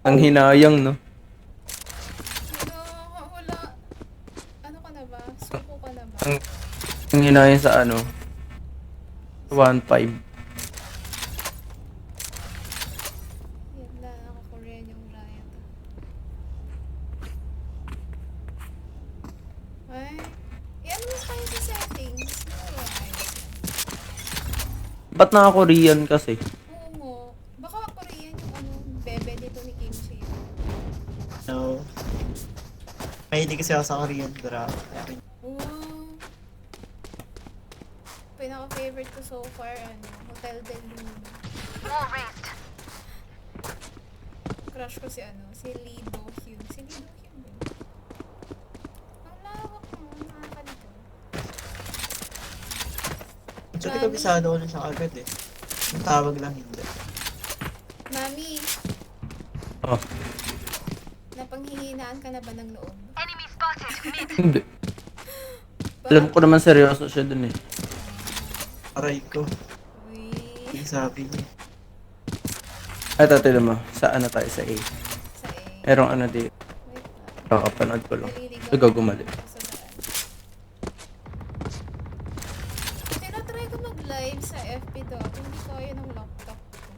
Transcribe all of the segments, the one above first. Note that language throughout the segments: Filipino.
Ang hinayang, no? Ano, wala. Ano ka na ba? Suko ka na ba? Ang hinayang sa ano, 1.5. Yan lang ako Korean yung riot. Ay, ano mo kayo sa settings? Ano ayos yan? Ba't naka-Korean kasi? Oo nga. Baka Korean yung ano, bebe dito ni Kimchi. No. Mahilig kasi ako sa Korean drama. Oo. Pinaka-favorite ko so far, ano, Hotel Del Luna. Crush ko si ano, si Lee Do-hyun. Si Lee Do-hyun ba yun? Ang lawak mo, nakakalito. Actually, kabisado ko na siya agad eh. Yung tawag lang hindi. Mami, Oh, napanghihinaan ka na ba ng loob? hindi. Alam ko naman seryoso siya dun eh. Aray ko. Uy. Yung sabi niya. Ay, tatilo mo. Saan na tayo sa A? Sa A. Merong ano dito. Wait lang. Kakapanood ko lang. Naliligaw Ikaw na gumali. ako sa daan. Tinatry ko mag-live sa FB dati. Hindi kaya ng laptop ko.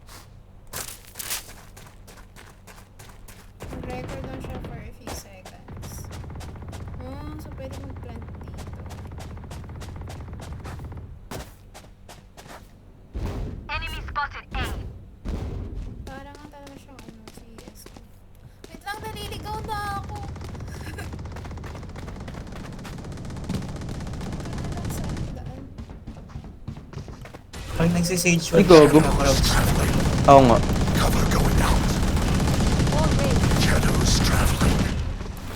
Mag-record lang siya for a few seconds. So pwede mag-plant dito. Parang nga talaga siyang ano, CS ko. Wait lang, naliligaw na ako. Ano lang sa daan? Pag nagsisage Ay, gago. Oo nga. Cover going out. Shadows traveling.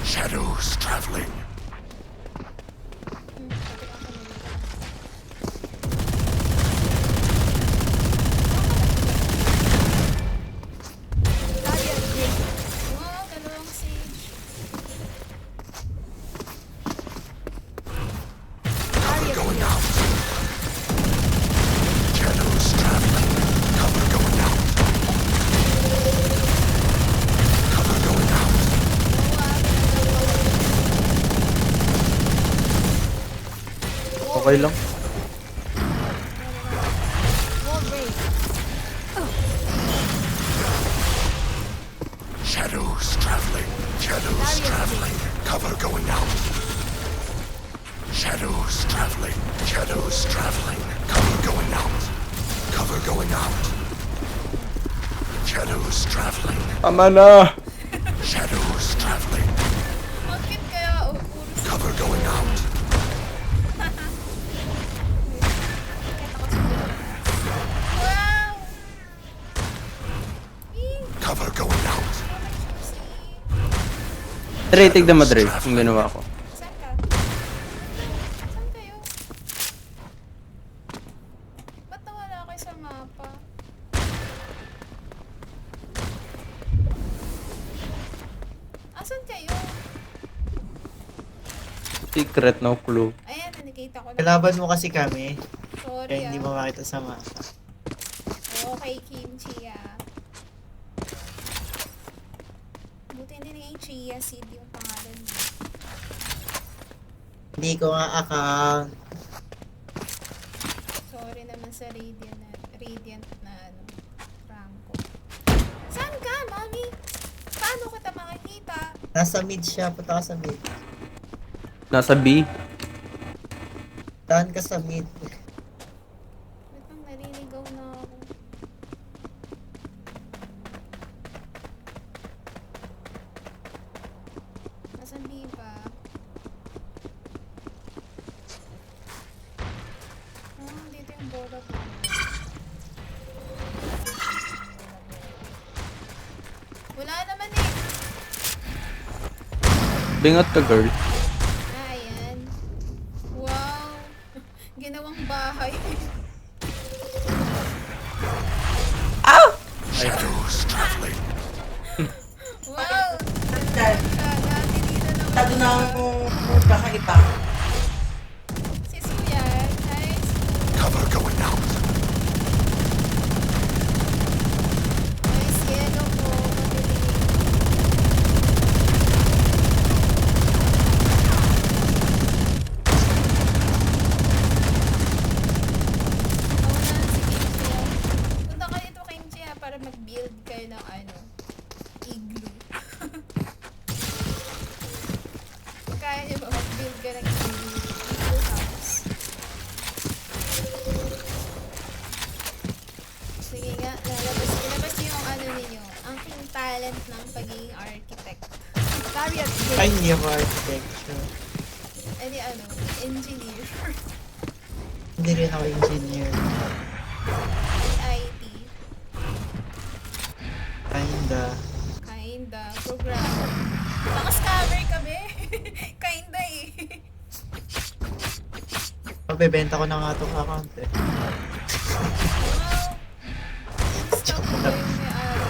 Shadows traveling. Wow, dalawang sage. Going out. Shadows traveling. Cover going out. Cover going out. Okay lang. Shadows traveling. Shadows traveling. Cover going out. Shadows traveling. Shadows traveling. Cover going out. Cover going out. Shadows traveling. Tama na! Shadows traveling. Bakit kaya puro Cover going out. wow! Cover going out. Dre, tignan mo Dre, yung ginawa ko. Saan ka? Saan kayo? Ba't nawala kayo sa mapa? Asan kayo? Secret, no clue. Ayan, nakikita ko na. Kalaban mo kasi kami. Sorry Kaya hindi ah. mo makita sa mapa. Okay, Kimchi ah. Buti hindi naging Chia Seed yung pangalan mo. Hindi ko nga account. Sorry naman sa Radiant na ano, Franco. Saan ka, mami? Paano kita makikita? Nasa mid siya. Punta ka sa mid. Nasa B. Tahan ka sa mid. Wait lang, naliligaw na ako. Nasaan di ba? Dito yung bola ko. Wala naman eh. Bingat ka, girl. Ayan. Wow. Ginawang bahay. Shadows traveling. Wow. Dad, Dati dito naman. tado na akong kakaiba. Si Suyan. Nice. Cover going out. Nice yellow po. Madilim. gonna give you equal house. Sige nga, ilabas niyo yung ano ninyo, ang talent ng pagiging architect. Barrier Ay, hindi ako architecture. Eh di ano, engineer. Hindi rin ako engineer. IT. Kinda. Programmer. Baka scammer kami. Kinda eh. Mabebenta ko na nga itong account eh. Wow. Stop ko ba yung may-ari?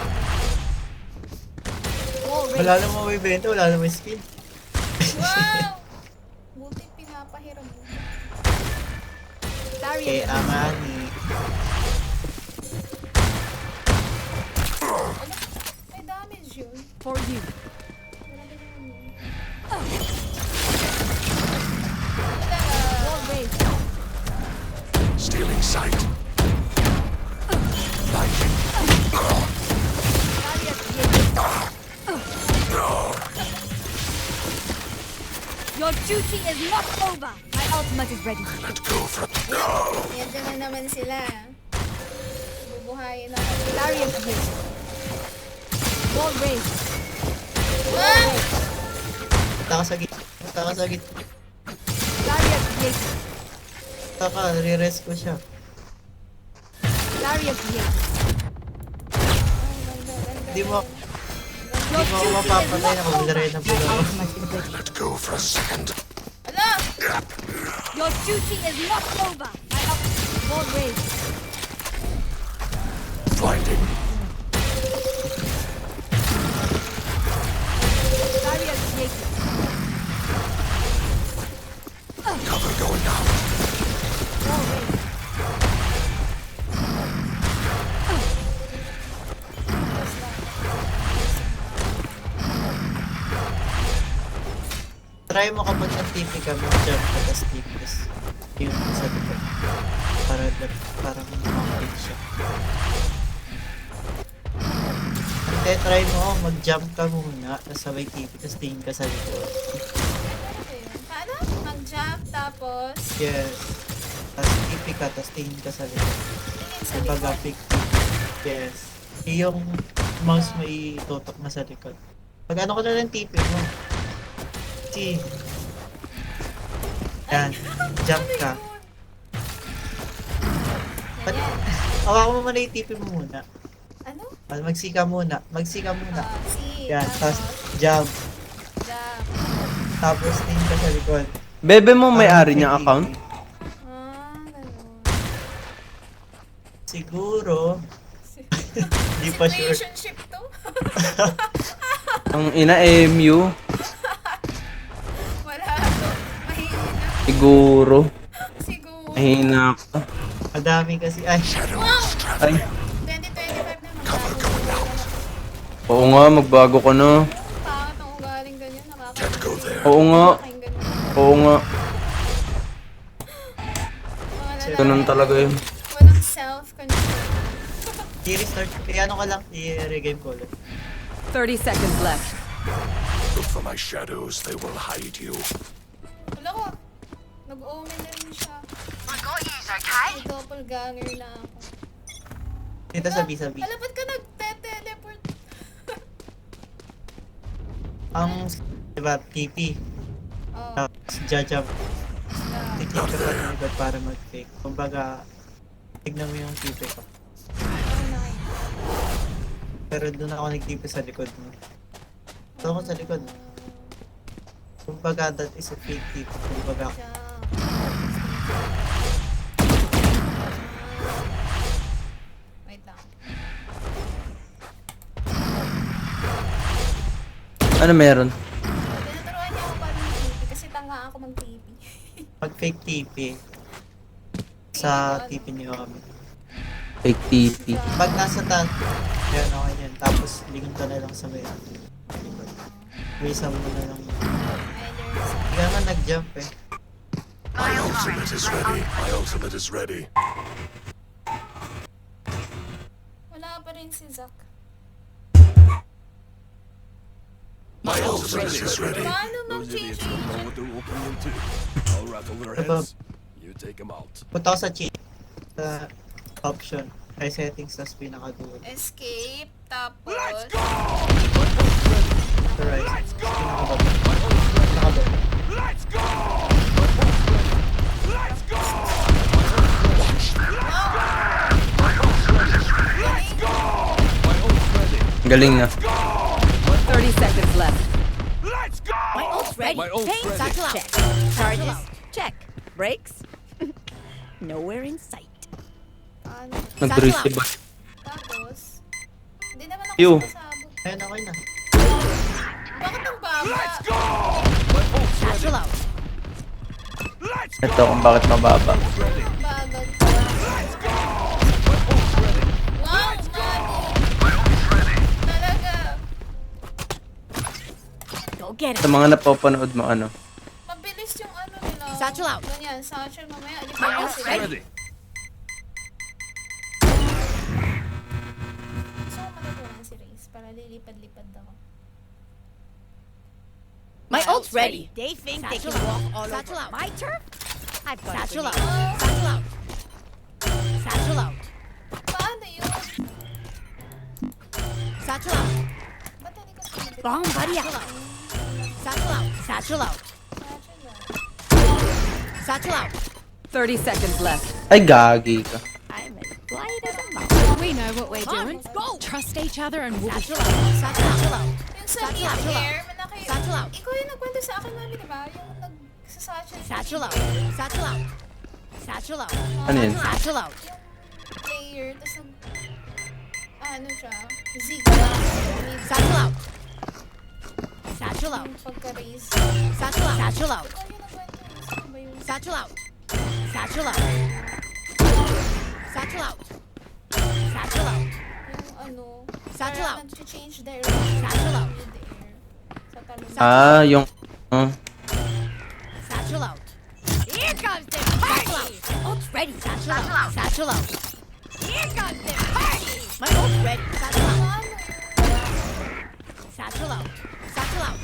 Wow, Wala namang mabebenta, wala namang skin. wow! Buti pinapahiram mo. Kay Amani. Ano? May damage yun. For you. Grabe naman yun. Talaga. Wall raised. Stealing sight. Blinding. Barrier created. Your duty is not over. My ultimate is ready. Let go from. Yan dyan na naman sila. Bubuhayin ako. Barrier created. Wall raised. Ah! Punta ka sa gitna. Punta ka sa gitna. Barrier created. Punta ka, re-rest ko siya. Barrier created. Ganda. Hindi mo, Your hindi mo ako duty is mapapatay na not maglare over. ng My bulo. ultimate is ready. Let go for a second. Ala! Your duty is not over. My ultimate. Wall raised. Blinding. Barrier created. Cover going out. Wall raised. Try mo kapag nag-TP ka, mag-jump ka, tas TP, tas yun sa likod. Parang makakit siya. Hindi, try mo, mag-jump ka muna, tas sabay TP, tas tingin ka sa likod. Paano? Mag-jump tapos Yes. Tas TP ka, tas tingin ka sa likod. tingin sa Kumbaga, likod. pick. Yes. Yung mouse mo itutok na sa likod. Pag ano ko na lang TP mo. Si. Yan. Jump ka. Ba't- Ganyan. Hawakan mo muna yung TP mo muna. Ano? Magsika muna. Magsika muna. Si. Yan. Tapos, Tapos jump. jump. Tapos tingin ka sa likod. Bebe mo may-ari Parang niyang TP. account? Ganun. Siguro. Hindi pa sure. Situationship to? Ang ina MU. Wala to. Mahina. Siguro. Siguro. Mahina ka. Madami kasi. Ay, Shadows Ay. traveling. 2025 na Cover going out. Oo nga, magbago ka na. Pangit ang ugaling ganyan. Can't go there. Oo nga. Oo nga. Ganun talaga yun. Walang self-control. i-restart. I-ano ka lang. I-regame ko ulit. 30 seconds left. Look for my shadows. They will hide you. Wala ko. Nag-omen na rin siya. May doppelganger na ako. Dito sabi-sabi. Alam, ba't ka nag-teleport? Ang, diba, TP. Oh, Tapos jajump. stop. Tiklik ka sa likod para mag-fake. Kumbaga, tignan mo yung TP ko. Ano na kayo? Pero doon ako nag-TP sa likod mo. Doon ako sa likod. Kumbaga, that is a fake TP. Kumbaga, Jump. Wait lang. Ano meron? Tinuturuan niya ako paano mag-TP kasi tanga ako mag-TP. pag-fake TP, sa TP niyo kami. Fake TP. Pag nasa tan, yan okay yan. Tapos, lingon ka na lang sa may Wisa mo na lang. Hindi ka naman nag-jump eh. My ultimate is ready. My ultimate is ready. Wala pa rin si Zack. My ultimate Ultimate is ready. Paano Those idiots mag-change? don't know what they're opening into. I'll rattle their Aba. heads. You take them out. Punta ko sa change. Sa option. Ay settings, tas pinakadulo. Escape, tapos... Sa right. Pinakababa. Pinakababa. Galing na. 30 seconds left. My ult's ready. My ult's Pain ready. satchel out. Charges? Check. Brakes? Nowhere in sight. Paano? Nag-receive ba? Tapos... Hindi naman ako Yo. sumasabog. Ayun, okay na. Bakit ang baba? Satchel out. Ito kung bakit mababa. Ang bagal pa. Wow, Nani! Talaga. Go get Sa it. mga napapanood mo, ano? Mabilis yung ano nila. Satchel out. Ganyan, satchel mamaya. My Alipan ult's sila. ready. Gusto ko matutunan si Reyes para lilipad-lipad ako. My ult's ready. They think they can walk all over my turf? I've got satchel out. Satchel out. Satchel out. Paano yun? Satchel out. Ba't hindi ka sumagot? Bomb buddy out. Satchel out. Satchel out. Satchel lang. Satchel out. 30 seconds left. Ay, gagi ka. I'm as quiet as a mouse. We know what we're Come on, doing. go. Trust each other and we'll be Satchel out. Satchel out. Yung sa Satchel out. mid-air, malaki yun. Satchel out. Ikaw yung nagkwento sa akin, mami, di ba? Yung nagsasatchel. Satchel out. Satchel out. Satchel out. Ano yun? Satchel out. Yung player, tapos nag... ano siya? Zigzag. Satchel out. Satchel out. Yung pagka-raise. Satchel out. Satchel out. Ikaw yung nagkwento. Saan ba yun? Satchel out. Satchel out. Satchel out. Satchel out. Yung ano... Satchel parang out. nag-change direction. Satchel out. Mid-air. Sa talon. Ah, yung... Satchel out. Here comes the party. My ult's ready. Satchel out. Satchel out. Here comes the party. My ult's ready. Satchel out. Paano yun? Satchel out. Satchel out.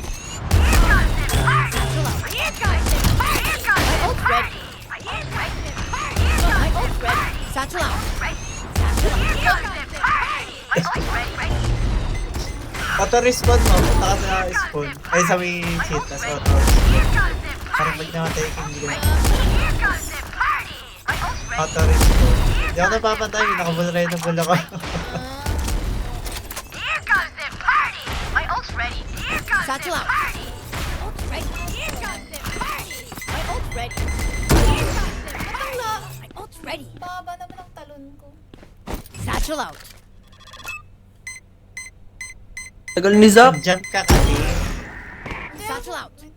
Here comes the party. Satchel out. Here comes the party. My ult's ready. Here comes the party. My ult's ready. Satchel out. Satchel out. Here comes the party. My ult's ready. Auto-respawn mo, punta ka sa spawn. Ay, sa may cheat, tas auto. Parang pag namatay ka, hindi ka na. Auto-respawn. Hindi ako napapantay, nakabulreadable ako. Satchel out. My ult's ready. Here comes the party. My ult's ready. Here comes the party. My ult's ready. Baba naman ang talon ko. Satchel out. Tagal ni Zap. Jump ka kasi. Hindi Satchel ako- out. Wait,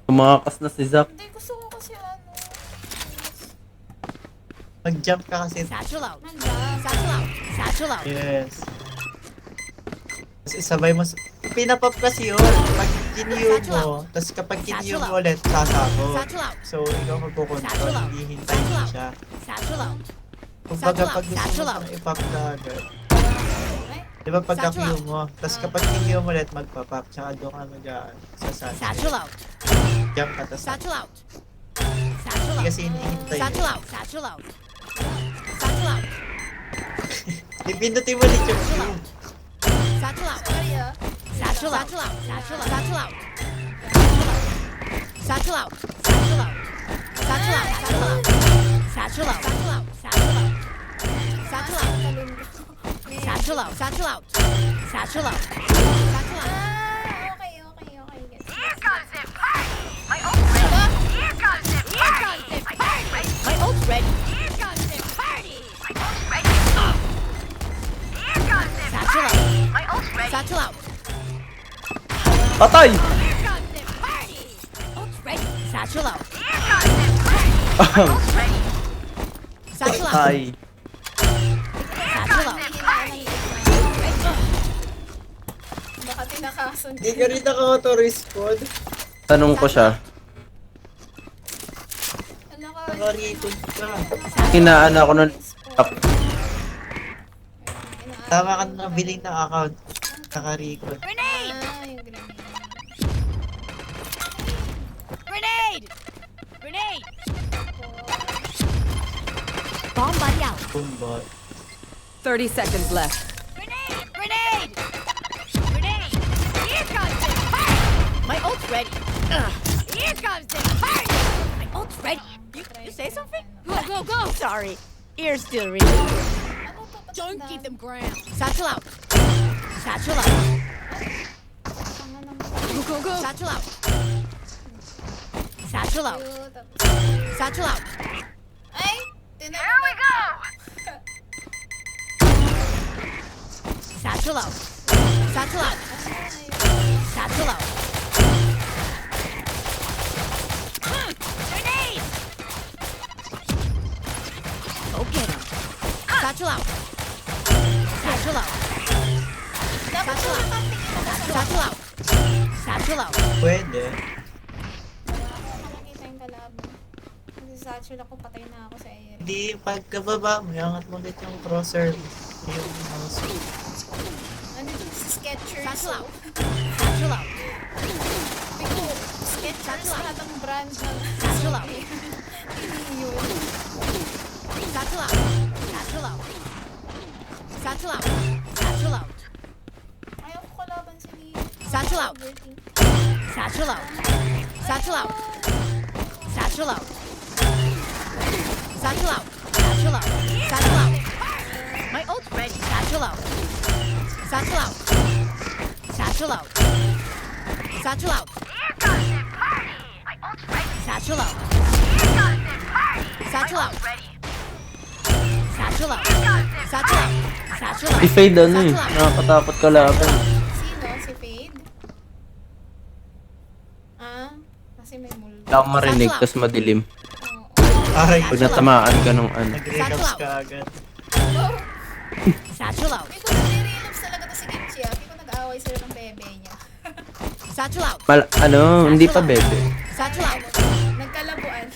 Tumakas na si Zap. Hindi, gusto ko kasi ano... Mag-jump ka kasi. Satchel out. Nandiyan. Satchel out. Satchel out. Yes. Tapos isabay mo. Pinapop kasi yun. Pag kiniyog mo, tapos kapag kiniyog mo ulit, sasabog. Satchel out. So, ikaw magkukontrol, Satchel out. hindi hintayin mo siya. Satchel out. Kung Satchel baga out. pag gusto mo Satchel siyang out. ipop ka agad. Ay, Di ba pagka Satchel out. Q mo, tapos kapag kiniyog mo ulit, magpa-pop, tsaka doon ka sa satchel. Satchel out. Jump ka, tapos Satchel out. Satchel out. kasi hinihintay. Satchel out. Satchel out. Satchel out. Pindutin mo ulit yung Q. Satchel out. sorry ah. Satchel out. Satchel out. Satchel out. Satchel out. Satchel out. Satchel out. Satchel out. Satchel out. Satchel out. Satchel out. Satchel out. Talon ko. Satchel out. Satchel out. Satchel out. Satchel out. Ah, okay. Gets it. Here comes the party. My ult's ready. Here comes the party. My ult's ready. Here comes the party. My ult's ready. Here comes the Satchel out. My ult's ready. Satchel out. Patay! Here comes the party. Ult's ready. Satchel out. Here comes the party. Ult's ready. Satchel out. Patay. Satchel out. Baka tinakason. Hindi ka rin naka-auto-respawn. Tanong ko siya. Ano ka? Naka-reboot ka. Hinaan ako nun. Up. Tama ka na billing ng account. Ang Naka-record. Grenade! Yung grenade. Grenade! Grenade! Bomb buddy out. Boom, 30 seconds left. Grenade! Grenade! Grenade! Here comes the party! My ult's ready. Here comes the party! My ult's ready. You say something? Go, go, go! Sorry. Ears still ringing. Ano to? Ba't Don't ang keep dami? them ground. Satchel out. Satchel out. Tanga naman. Go, go, go. Satchel out. Satchel out. Cute. Tapos- Satchel out. Ay! Here we go! Satchel out. Satchel out. Satchel out. Grenade! Go get him. Satchel out. Satchel out. Dapat Satchel out. Satchel out. Satchel out. Pwede. wala akong makikita yung kalaban. Kasi satchel ako, patay na ako sa air. Hindi, pagkababa mo, iangat mo ulit yung crosser. Yung mouse. Nandito si Skechers. Satchel oh. out. Satchel out. Pico, Skechers, lahat ng brand ng Satchel out. hindi yun. Satchel out. Satchel out. Satchel out. Satchel out. Ayaw ko kalaban si Lee. Satchel out. Overthink. Satchel out. Satchel out. Satchel out. Satchel out. Satchel out. Satchel out. My ult's ready. Satchel out. Satchel out. Satchel out. Satchel out. Satchel out. Satchel out. Satchel out. Satchel out. Satchel out. Si Fade ano eh. Satchel out. Nakakatakot kalaban. Sino? Si Fade? Ah? Kasi may multo. Wala akong marinig Satchel out. kasi madilim. Oo. Ay, Pag natamaan ka ng ano. nag-relapse ka agad. Satchel out. Pico, nare-relapse talaga to si Kimchi ah. Pico, nag-aaway sila ng bebe niya. Satchel out. Hindi pa bebe. Satchel out. Nagkalabuan.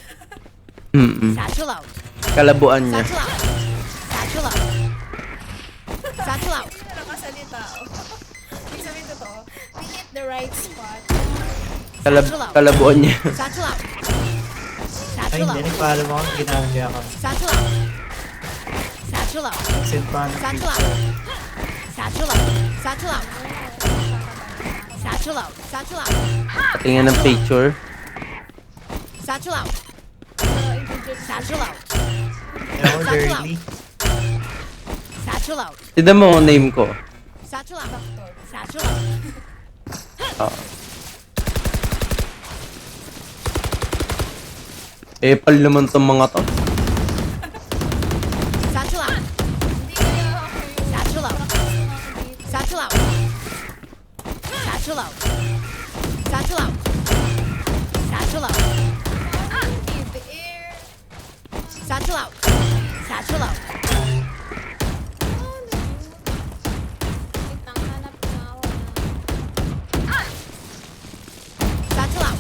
Satchel out. Kalabuan niya. Satchel out. Satchel out. Satchel out. Hindi na nakasalita oh. Ibig sabihin totoo. We hit the right spot. Kalabuan niya. Satchel out. Ay, Satchel hindi. out. Nagpaalam ako. Ginagaya ka. Satchel out. Satchel out. Send pa ng Satchel out. picture. Satchel out. Satchel out. Satchel out. Satchel out. Patingin ng picture. Satchel out. Satchel out. Kaya ako girly. Satchel out. Tignan mo ang name ko. Satchel out. Satchel out. Ah. Epal naman tong mga to. Satchel out. Hindi kaya ako yung Satchel out. dito. Satchel out. Satchel out. Satchel out. Satchel out. In the air. Satchel out. Satchel out. Wait lang, hanap na ako na. Satchel out.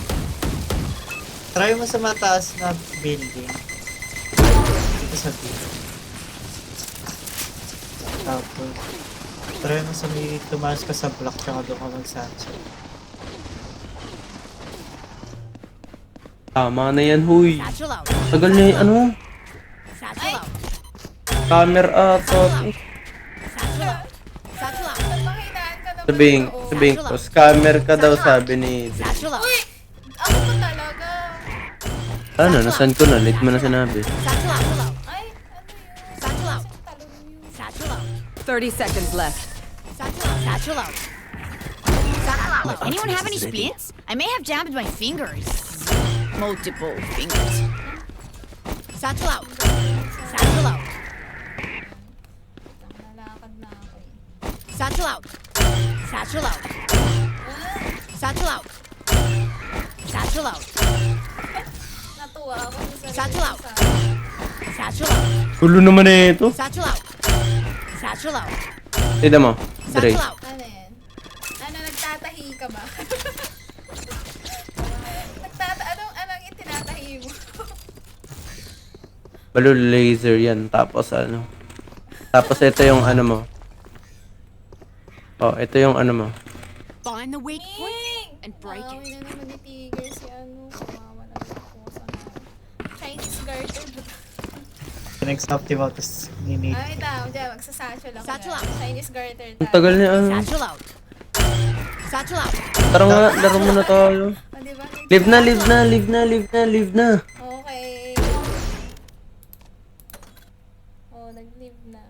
Try mo sa mataas na building. Dito sa building. Tapos, try mo sa may tumaas ka sa block tsaka doon ka mag-satchel. Tama na yan, huy. Satchel out. Tagal na yung ano. Satchel out. Camera ata. Satchel out. Satchel out. Pahinaan ka naman. Sabihin ko, scammer ka daw sabi ni Dre. Satchel out. Uy! Ako pa talaga. Ano, nasan ko na? Late mo na sinabi. Satchel out. Ay, ano yun? Satchel out. Talon yun. Satchel out. 30 seconds left. Satchel out. Satchel out. Satchel out. Anyone have any splints? I may have jammed my fingers. Multiple fingers. Satchel out. Satchel out. Nalakad na ako eh. Satchel out. Satchel out. Satchel out. Satchel out. Natuwa ako sa Satchel out. Satchel out. Gulo naman na ito. Satchel out. Satchel out. Tignan mo, Dre. Satchel out. Ano yan? Ano, nagtatahi ka ba? Anong itinatahi mo? Balo laser yan. Tapos ano. Tapos ito yung ano mo. Oh, ito yung ano mo. Find the weak point Ming! and break Nakawin it. na naman ni Tigger si ano. Kawawa na ako sa Chinese garter. Pinag-optive out, tapos nini. Ay, tama. Diyan, magsasatchel ako. Satchel dyan. out. Chinese garter Ang tayo. tagal niya ano. Satchel out. Satchel out. Tara nga, laro mo na tayo. Ah, diba? Live na, live na, live na, live na, live na. Okay. Oh, nag-live na.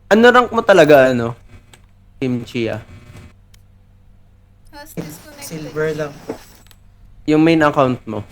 Ano rank mo talaga, ano? Team Chia. Host disconnected. Silver lang. Yung main account mo.